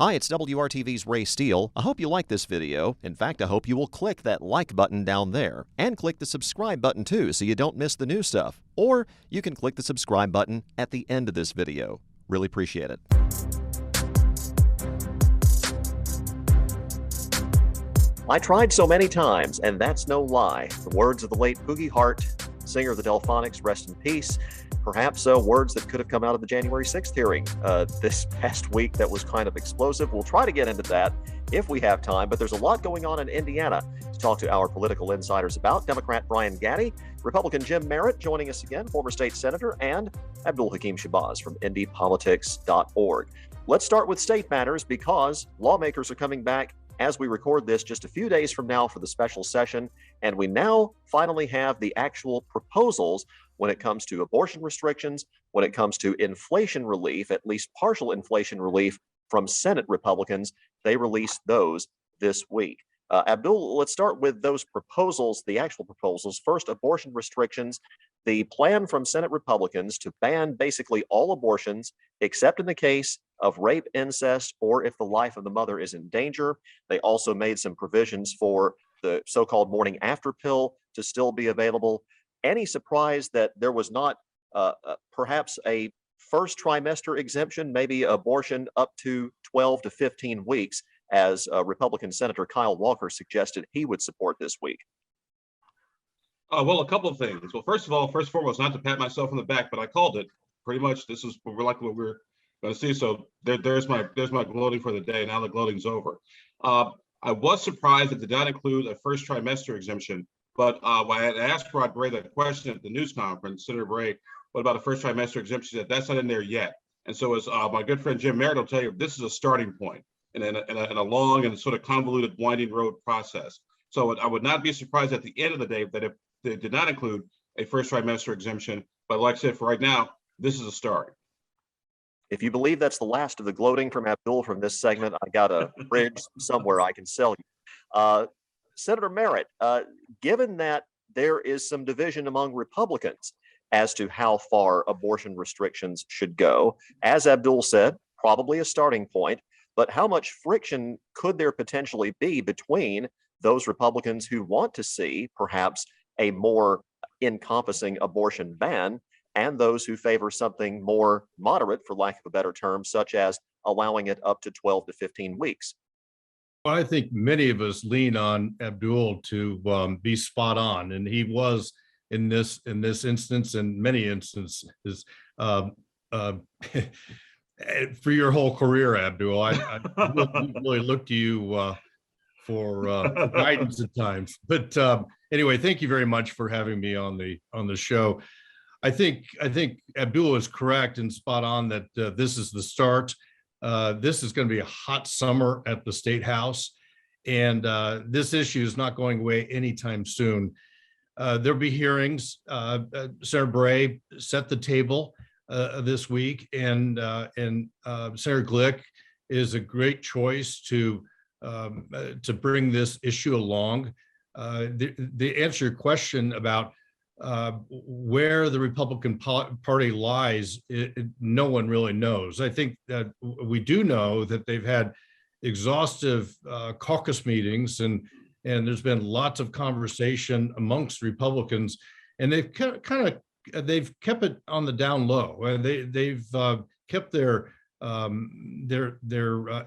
Hi, it's WRTV's Ray Steele. I hope you like this video. In fact, I hope you will click that like button down there and click the subscribe button too so you don't miss the new stuff. Or you can click the subscribe button at the end of this video. Really appreciate it. I tried so many times, and that's no lie. The words of the late Poogie Hart, singer of the Delphonics, rest in peace. Perhaps words that could have come out of the January 6th hearing this past week that was kind of explosive. We'll try to get into that if we have time, but there's a lot going on in Indiana to talk to our political insiders about. Democrat Brian Gaddy, Republican Jim Merritt joining us again, former state senator, and Abdul Hakim Shabazz from IndyPolitics.org. Let's start with state matters because lawmakers are coming back as we record this just a few days from now for the special session, and we now finally have the actual proposals when it comes to abortion restrictions, when it comes to inflation relief, at least partial inflation relief from Senate Republicans. They released those this week. Abdul, let's start with those proposals, the actual proposals. First, abortion restrictions. The plan from Senate Republicans to ban basically all abortions, except in the case of rape, incest, or if the life of the mother is in danger. They also made some provisions for the so-called morning after pill to still be available. Any surprise that there was not perhaps a first trimester exemption, maybe abortion up to 12 to 15 weeks, as Republican Senator Kyle Walker suggested he would support this week? Well, a couple of things. Well, first and foremost, not to pat myself on the back, but I called it. Pretty much, this is what we're going to see. So there's my gloating for the day. Now the gloating's over. I was surprised it did not include a first trimester exemption. But when I had asked Rod Bray that question at the news conference, Senator Bray, what about a first trimester exemption? She said, that's not in there yet. And so as my good friend Jim Merritt will tell you, this is a starting point in a long and sort of convoluted winding road process. So I would not be surprised at the end of the day that if they did not include a first trimester exemption. But like I said, for right now, this is a start. If you believe that's the last of the gloating from Abdul from this segment, I got a fridge somewhere I can sell you. Senator Merritt, given that there is some division among Republicans as to how far abortion restrictions should go, as Abdul said, probably a starting point, but how much friction could there potentially be between those Republicans who want to see perhaps a more encompassing abortion ban and those who favor something more moderate, for lack of a better term, such as allowing it up to 12 to 15 weeks? Well, I think many of us lean on Abdul to be spot on, and he was in this instance and many instances for your whole career, Abdul. I really look to you for guidance at times. But anyway, thank you very much for having me on the show. I think Abdul is correct and spot on that this is the start. This is going to be a hot summer at the State House, and this issue is not going away anytime soon. There'll be hearings. Senator Bray set the table this week, and Senator Glick is a great choice to bring this issue along. The answer to your question about where the Republican Party lies, no one really knows. I think that we do know that they've had exhaustive caucus meetings, and there's been lots of conversation amongst Republicans, and they've they've kept it on the down low. They've kept their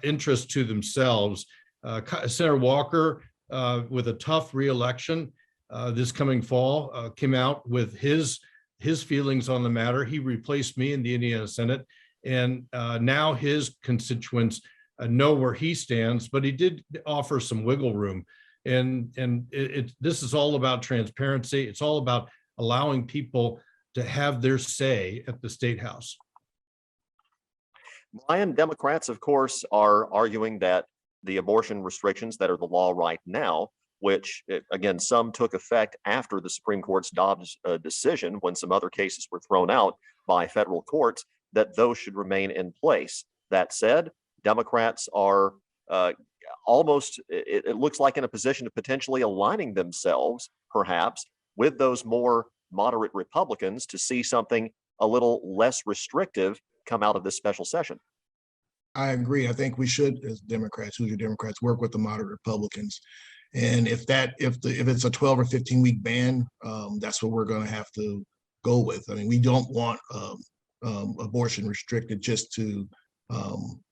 interest to themselves. Senator Walker, with a tough reelection this coming fall, came out with his feelings on the matter. He replaced me in the Indiana Senate, and now his constituents know where he stands, but he did offer some wiggle room. And this is all about transparency. It's all about allowing people to have their say at the State House. Brian, Democrats, of course, are arguing that the abortion restrictions that are the law right now, which, again, some took effect after the Supreme Court's Dobbs decision, when some other cases were thrown out by federal courts, that those should remain in place. That said, Democrats are almost, it looks like, in a position of potentially aligning themselves, perhaps, with those more moderate Republicans to see something a little less restrictive come out of this special session. I agree. I think we should, as Democrats, Hoosier Democrats, work with the moderate Republicans. And if it's a 12 or 15-week ban, that's what we're going to have to go with. I mean, we don't want abortion restricted just to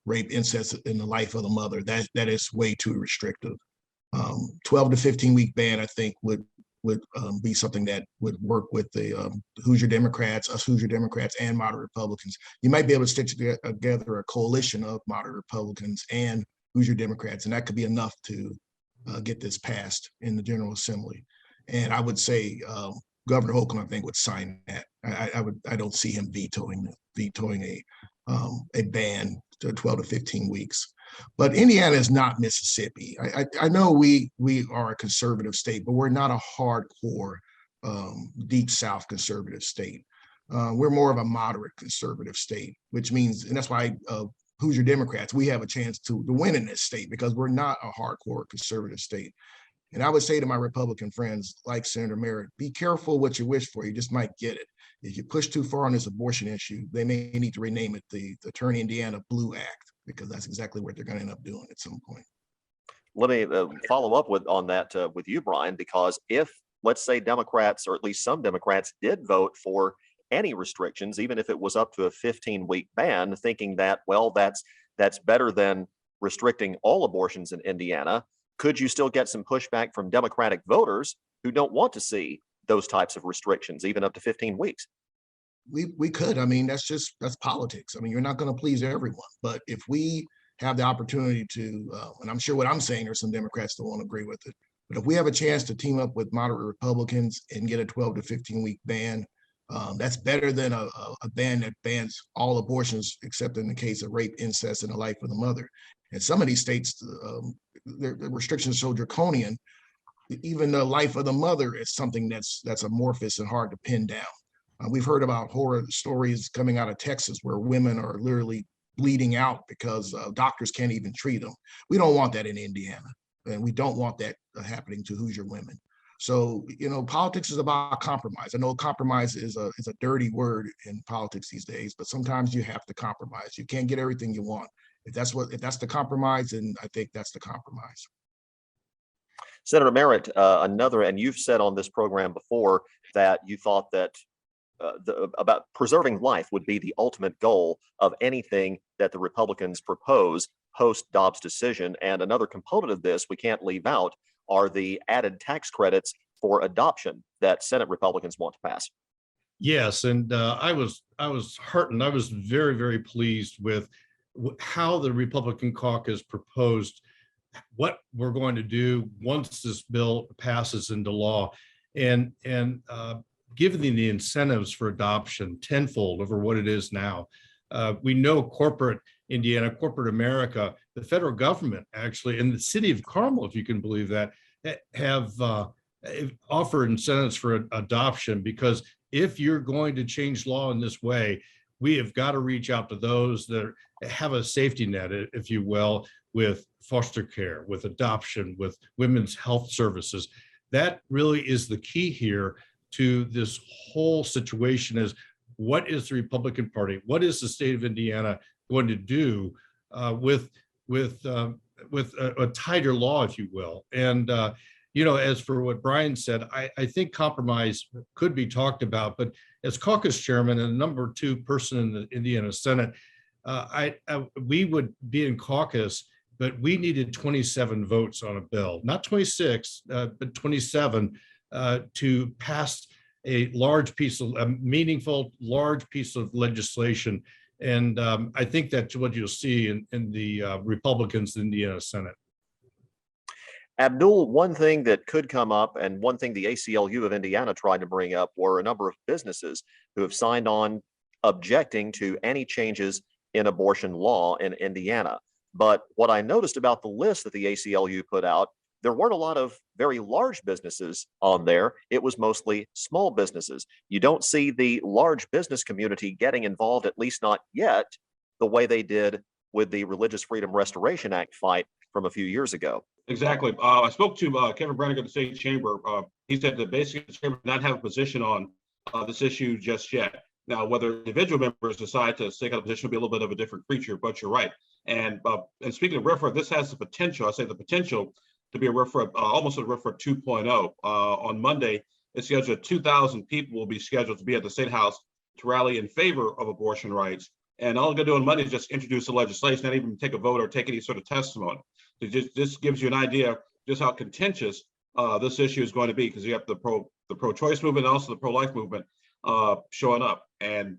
rape, incest in the life of the mother. That is way too restrictive. 12 to 15-week ban, I think, would be something that would work with the Hoosier Democrats, us Hoosier Democrats, and moderate Republicans. You might be able to stitch together a coalition of moderate Republicans and Hoosier Democrats, and that could be enough to get this passed in the General Assembly. And I would say Governor Holcomb, I think, would sign that. I don't see him vetoing a ban to 12 to 15 weeks. But Indiana is not Mississippi. I know we are a conservative state, but we're not a hardcore deep South conservative state. We're more of a moderate conservative state, which means, and that's why Hoosier Democrats, we have a chance to win in this state because we're not a hardcore conservative state. And I would say to my Republican friends, like Senator Merritt, be careful what you wish for. You just might get it. If you push too far on this abortion issue, they may need to rename it the Turn Indiana Blue Act, because that's exactly what they're going to end up doing at some point. Let me follow up on that with you, Brian, because if, let's say, Democrats, or at least some Democrats, did vote for any restrictions, even if it was up to a 15-week ban, thinking that, well, that's better than restricting all abortions in Indiana, could you still get some pushback from Democratic voters who don't want to see those types of restrictions, even up to 15 weeks? We could. I mean, that's politics. I mean, you're not going to please everyone, but if we have the opportunity to, and I'm sure what I'm saying, there's some Democrats that won't agree with it, but if we have a chance to team up with moderate Republicans and get a 12 to 15-week ban, that's better than a ban that bans all abortions, except in the case of rape, incest, and the life of the mother. And some of these states, the restrictions are so draconian, even the life of the mother is something that's amorphous and hard to pin down. We've heard about horror stories coming out of Texas where women are literally bleeding out because doctors can't even treat them. We don't want that in Indiana, and we don't want that happening to Hoosier women. So, politics is about compromise. I know compromise is a dirty word in politics these days, but sometimes you have to compromise. You can't get everything you want. If that's the compromise, then I think that's the compromise. Senator Merritt, and you've said on this program before that you thought that about preserving life would be the ultimate goal of anything that the Republicans propose post Dobbs decision. And another component of this we can't leave out are the added tax credits for adoption that Senate Republicans want to pass. Yes, and I was heartened. I was very, very pleased with how the Republican caucus proposed what we're going to do once this bill passes into law, and giving the incentives for adoption tenfold over what it is now. We know corporate Indiana, corporate America, the federal government actually, and the city of Carmel, if you can believe that, have offered incentives for adoption, because if you're going to change law in this way, we have got to reach out to those that have a safety net, if you will, with foster care, with adoption, with women's health services. That really is the key here to this whole situation. Is what is the Republican Party, what is the state of Indiana going to do with a tighter law, if you will? And as for what Brian said, I think compromise could be talked about, but as caucus chairman and number 2 person in the Indiana Senate, we would be in caucus, but we needed 27 votes on a bill, not 26, but 27 to pass a meaningful large piece of legislation. And I think that's what you'll see in the Republicans in the Indiana Senate. Abdul, one thing that could come up, and one thing the ACLU of Indiana tried to bring up, were a number of businesses who have signed on objecting to any changes in abortion law in Indiana. But what I noticed about the list that the ACLU put out, there weren't a lot of very large businesses on there. It was mostly small businesses. You don't see the large business community getting involved, at least not yet, the way they did with the Religious Freedom Restoration Act fight from a few years ago. Exactly. I spoke to Kevin Brannigan of the state chamber. He said that basically the chamber did not have a position on this issue just yet. Now, whether individual members decide to take out a position will be a little bit of a different creature, but you're right. And speaking of RFRA, this has the potential, I say the potential to be a RFRA, almost a RFRA 2.0. On Monday, it's scheduled 2,000 people will be scheduled to be at the State House to rally in favor of abortion rights. And all I'm going to do on Monday is just introduce the legislation, not even take a vote or take any sort of testimony. So just gives you an idea just how contentious this issue is going to be, because you have the pro-choice movement and also the pro-life movement showing up. And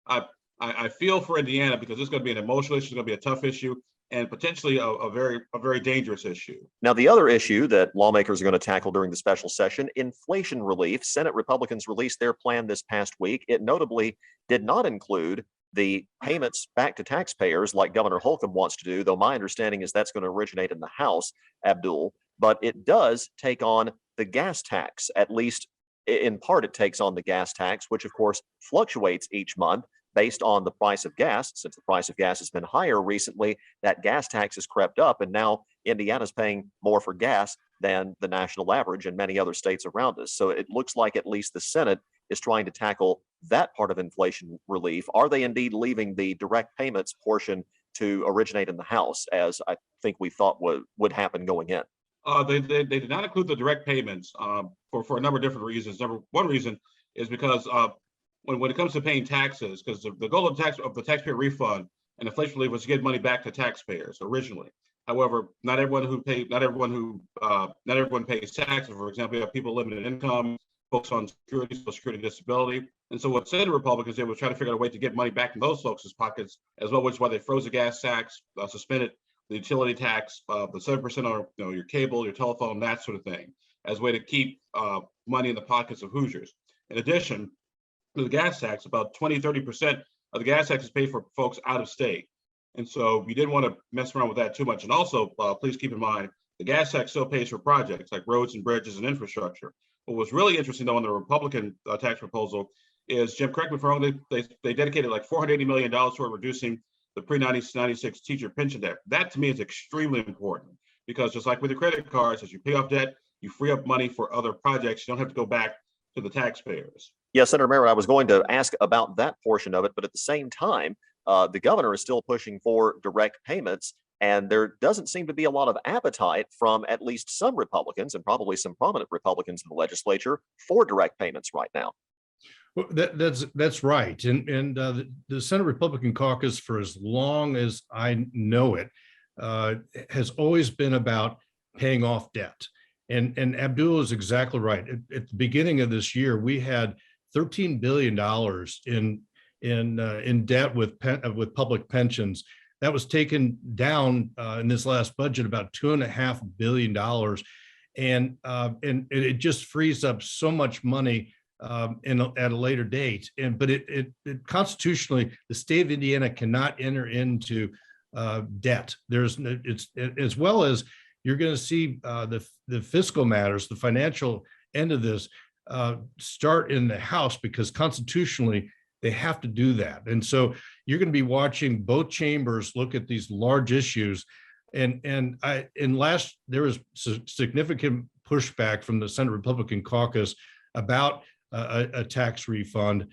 I feel for Indiana, because it's going to be an emotional issue, it's going to be a tough issue, and potentially a very dangerous issue. Now, the other issue that lawmakers are going to tackle during the special session, inflation relief. Senate Republicans released their plan this past week. It notably did not include the payments back to taxpayers like Governor Holcomb wants to do, though my understanding is that's going to originate in the House, Abdul. But it does take on the gas tax, at least in part it takes on the gas tax, which of course fluctuates each month based on the price of gas. Since the price of gas has been higher recently, that gas tax has crept up, and now Indiana's paying more for gas than the national average and many other states around us. So it looks like at least the Senate is trying to tackle that part of inflation relief. Are they indeed leaving the direct payments portion to originate in the House, as I think we thought would happen going in? They did not include the direct payments for a number of different reasons. One reason is because when it comes to paying taxes, because the goal of the taxpayer refund and inflation relief was to get money back to taxpayers originally. However, not everyone pays taxes. For example, you have people living in income, folks on security, Social Security, disability. And so what Senate Republicans did was try to figure out a way to get money back in those folks' pockets as well, which is why they froze the gas tax, suspended the utility tax, the 7% on your cable, your telephone, that sort of thing, as a way to keep money in the pockets of Hoosiers. In addition to the gas tax, about 20-30% of the gas tax is paid for folks out of state. And so we didn't want to mess around with that too much. And also, please keep in mind, the gas tax still pays for projects like roads and bridges and infrastructure. What was really interesting, though, on the Republican tax proposal is, Jim, correct me if I'm wrong, they dedicated like $480 million toward reducing the pre-1996 teacher pension debt. That to me is extremely important, because just like with the credit cards, as you pay off debt, you free up money for other projects. You don't have to go back to the taxpayers. Yeah, Senator Merritt, I was going to ask about that portion of it, but at the same time, the governor is still pushing for direct payments, and there doesn't seem to be a lot of appetite from at least some Republicans, and probably some prominent Republicans in the legislature, for direct payments right now. Well, that's right. And the Senate Republican caucus, for as long as I know it, has always been about paying off debt. And Abdul is exactly right. At the beginning of this year, we had $13 billion in debt with public pensions. That was taken down in this last budget about $2.5 billion, and it just frees up so much money at a later date. But it constitutionally, the state of Indiana cannot enter into debt. It's as well as you're going to see the fiscal matters, the financial end of this start in the House, because constitutionally they have to do that. And so you're going to be watching both chambers look at these large issues. And there was significant pushback from the Senate Republican caucus about a tax refund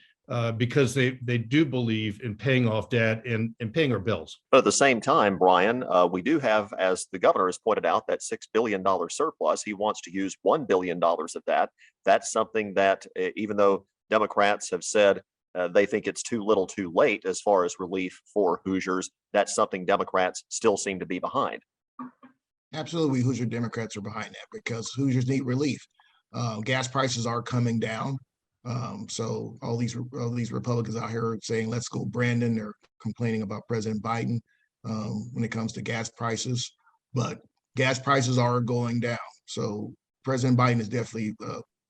because they do believe in paying off debt and paying our bills. But at the same time, Brian, we do have, as the governor has pointed out, that $6 billion surplus. He wants to use $1 billion of that. That's something that, even though Democrats have said they think it's too little too late as far as relief for Hoosiers, that's something Democrats still seem to be behind. Absolutely, Hoosier Democrats are behind that because Hoosiers need relief. Gas prices are coming down. So all these Republicans out here are saying, let's go Brandon. They're complaining about President Biden when it comes to gas prices, but gas prices are going down. So President Biden is definitely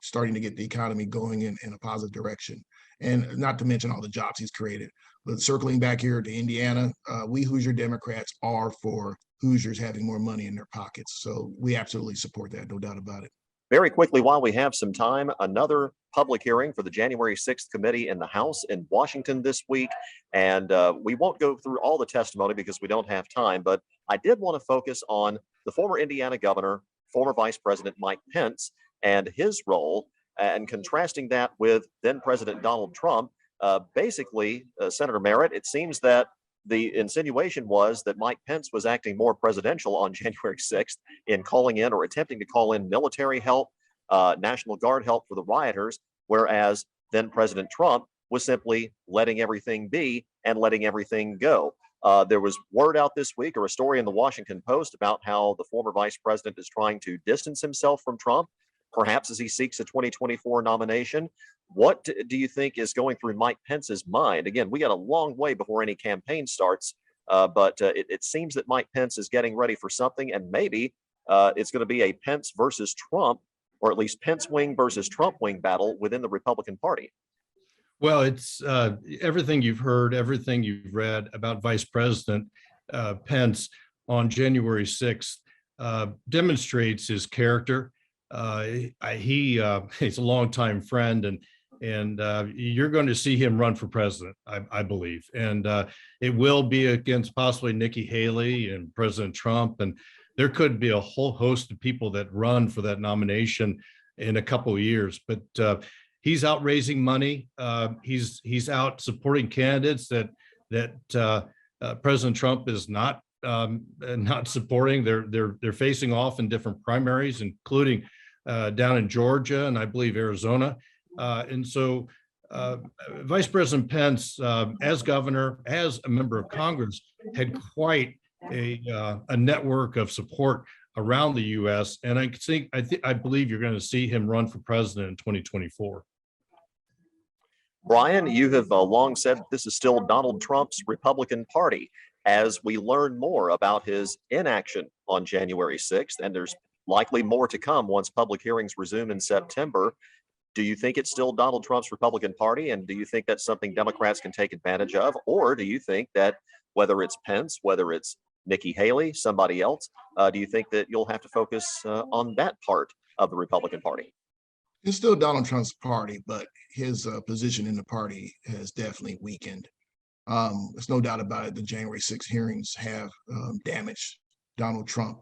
starting to get the economy going in a positive direction. And not to mention all the jobs he's created. But circling back here to Indiana, we Hoosier Democrats are for Hoosiers having more money in their pockets. So we absolutely support that, no doubt about it. Very quickly, while we have some time, another public hearing for the January 6th committee in the House in Washington this week. And we won't go through all the testimony because we don't have time, but I did want to focus on the former Indiana governor, former Vice President Mike Pence, and his role, and contrasting that with then President Donald Trump. Basically, Senator Merritt, it seems that the insinuation was that Mike Pence was acting more presidential on January 6th in calling in or attempting to call in military help, National Guard help for the rioters, whereas then President Trump was simply letting everything be and letting everything go. There was word out this week, or a story in the Washington Post, about how the former vice president is trying to distance himself from Trump, perhaps as he seeks a 2024 nomination. What do you think is going through Mike Pence's mind? Again, we got a long way before any campaign starts, but it seems that Mike Pence is getting ready for something, and maybe it's going to be a Pence versus Trump, or at least Pence wing versus Trump wing battle within the Republican Party. Well, it's everything you've heard, everything you've read about Vice President Pence on January 6th demonstrates his character. He's a longtime friend, and you're going to see him run for president, I believe. And it will be against possibly Nikki Haley and President Trump. And there could be a whole host of people that run for that nomination in a couple of years. But he's out raising money. He's out supporting candidates that President Trump is not supporting. They're facing off in different primaries, including down in Georgia and I believe Arizona. And so Vice President Pence, as governor, as a member of Congress, had quite a network of support around the U.S. And I believe you're going to see him run for president in 2024. Brian, you have long said this is still Donald Trump's Republican Party. As we learn more about his inaction on January 6th, and there's likely more to come once public hearings resume in September, do you think it's still Donald Trump's Republican Party? And do you think that's something Democrats can take advantage of? Or do you think that whether it's Pence, whether it's Nikki Haley, somebody else, do you think that you'll have to focus on that part of the Republican Party? It's still Donald Trump's party, but his position in the party has definitely weakened. There's no doubt about it. The January 6th hearings have damaged Donald Trump.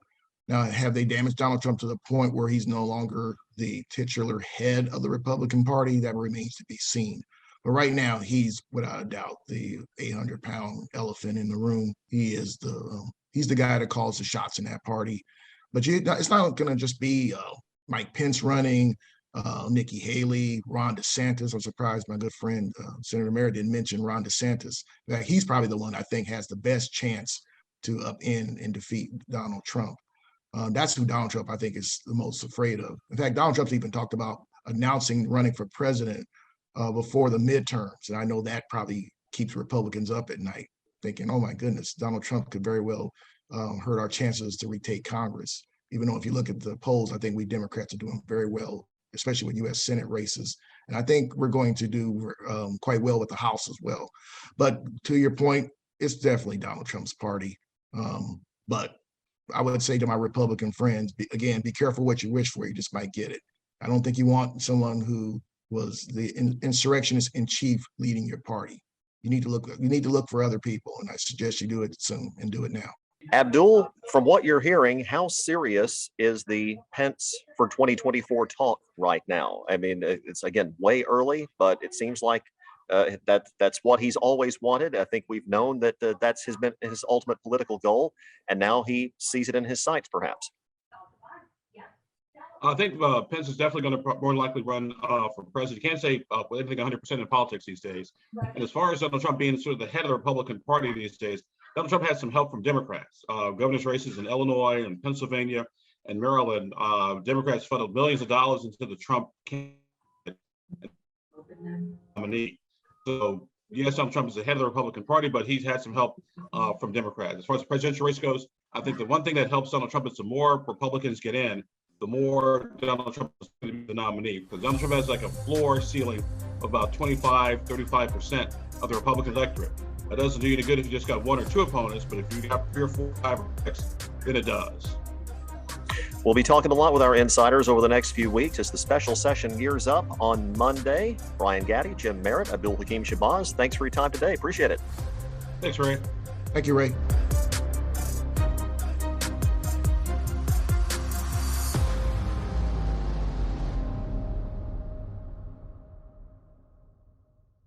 Now, have they damaged Donald Trump to the point where he's no longer the titular head of the Republican Party? That remains to be seen. But right now, he's without a doubt the 800-pound elephant in the room. He's the guy that calls the shots in that party. But it's not going to just be Mike Pence running, Nikki Haley, Ron DeSantis. I'm surprised my good friend Senator Merritt didn't mention Ron DeSantis. In fact, he's probably the one I think has the best chance to upend and defeat Donald Trump. That's who Donald Trump, I think, is the most afraid of. In fact, Donald Trump's even talked about announcing running for president before the midterms. And I know that probably keeps Republicans up at night, thinking, oh my goodness, Donald Trump could very well hurt our chances to retake Congress. Even though if you look at the polls, I think we Democrats are doing very well, especially with U.S. Senate races. And I think we're going to do quite well with the House as well. But to your point, it's definitely Donald Trump's party. But I would say to my Republican friends, again, be careful what you wish for. You just might get it. I don't think you want someone who was the insurrectionist in chief leading your party. You need to look for other people. And I suggest you do it soon and do it now. Abdul, from what you're hearing, how serious is the Pence for 2024 talk right now? I mean, it's again way early, but it seems like that's what he's always wanted. I think we've known that that's been his ultimate political goal, and now he sees it in his sights, perhaps. I think Pence is definitely going to more likely run for president. You can't say anything 100% in politics these days. And as far as Donald Trump being sort of the head of the Republican Party these days, Donald Trump has some help from Democrats. Governor's races in Illinois and Pennsylvania and Maryland, Democrats funneled millions of dollars into the Trump nominee. So yes, Donald Trump is the head of the Republican Party, but he's had some help from Democrats. As far as the presidential race goes, I think the one thing that helps Donald Trump is the more Republicans get in, the more Donald Trump is going to be the nominee. Because Donald Trump has like a floor ceiling of about 35% of the Republican electorate. That doesn't do you any good if you just got one or two opponents, but if you got 3 or 4, 5 or 6, then it does. We'll be talking a lot with our insiders over the next few weeks as the special session gears up on Monday. Brian Gaddy, Jim Merritt, Abdul Hakim Shabazz, thanks for your time today. Appreciate it. Thanks, Ray. Thank you, Ray.